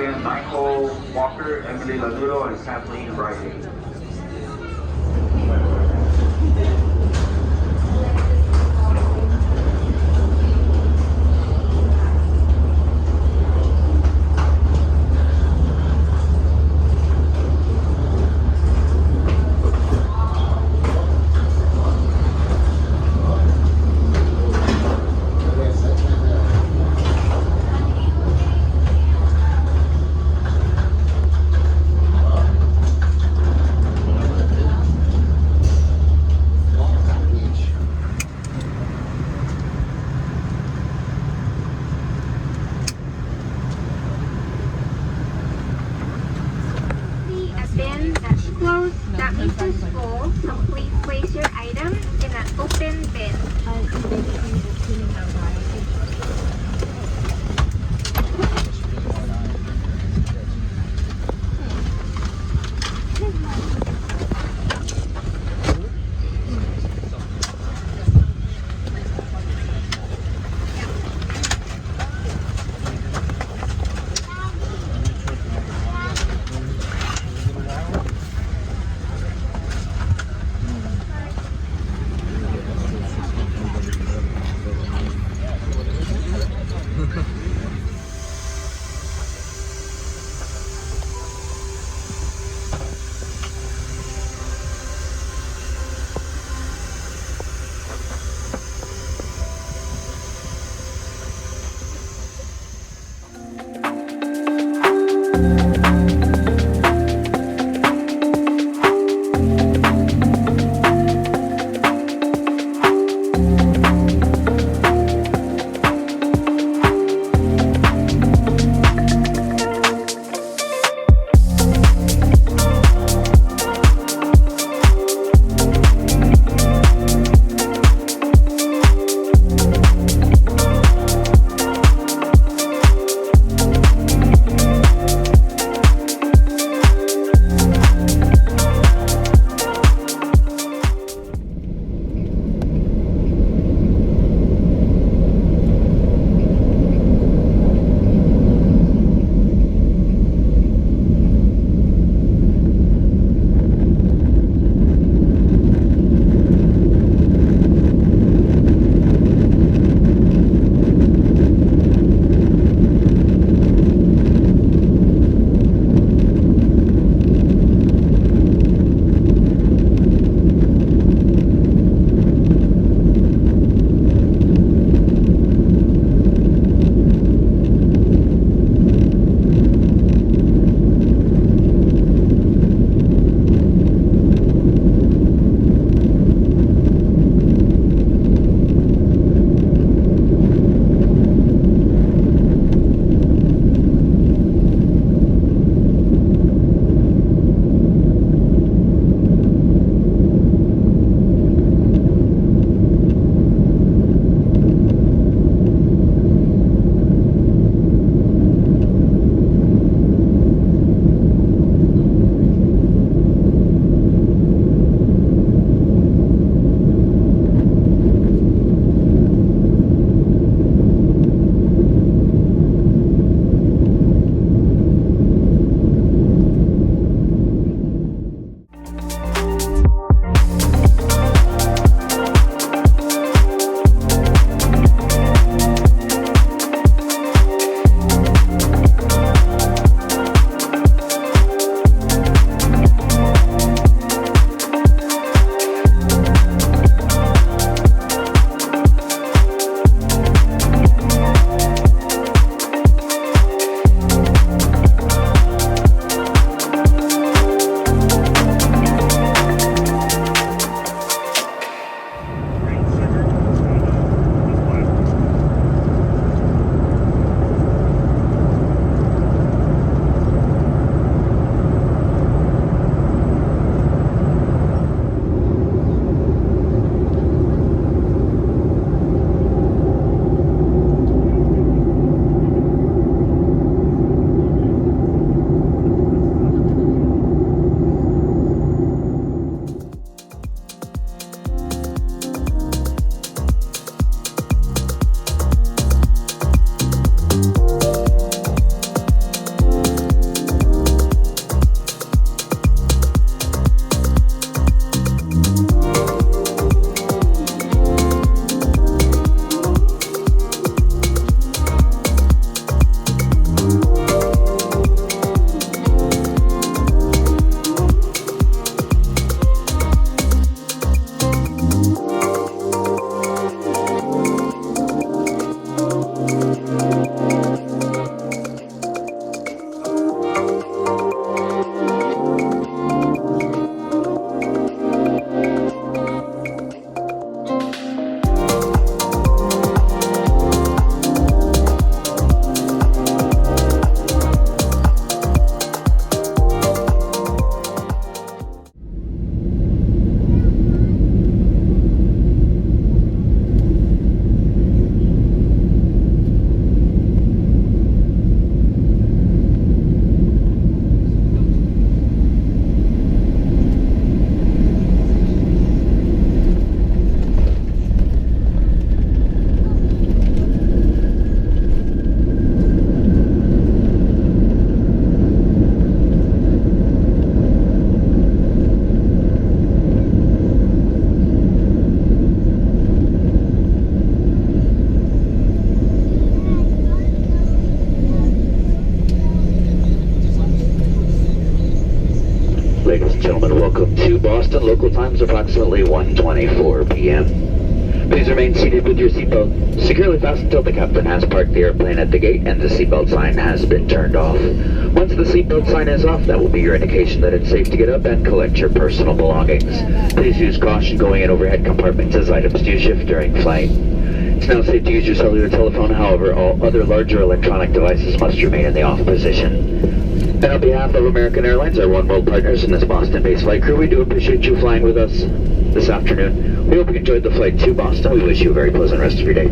Captain Michael Walker, Emily Lanudo, and Kathleen Riley. Boston. Local time is approximately 1:24 p.m. Please remain seated with your seatbelt securely fastened until the captain has parked the airplane at the gate and the seatbelt sign has been turned off. Once the seatbelt sign is off, that will be your indication that it's safe to get up and collect your personal belongings. Please use caution going in overhead compartments as items do shift during flight. It's now safe to use your cellular telephone, however, all other larger electronic devices must remain in the off position. And on behalf of American Airlines, our One World partners and this Boston-based flight crew, we do appreciate you flying with us this afternoon. We hope you enjoyed the flight to Boston. We wish you a very pleasant rest of your day.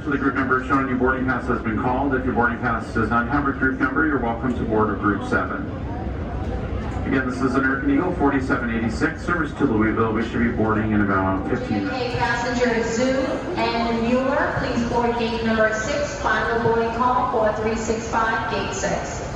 The group number shown on your boarding pass has been called. If your boarding pass does not have a group number, you're welcome to board a group 7. Again, this is American Eagle 4786, service to Louisville. We should be boarding in about 15 minutes. Okay, passengers Zoom and Mueller, please board gate number 6, final boarding call 4365, gate 6.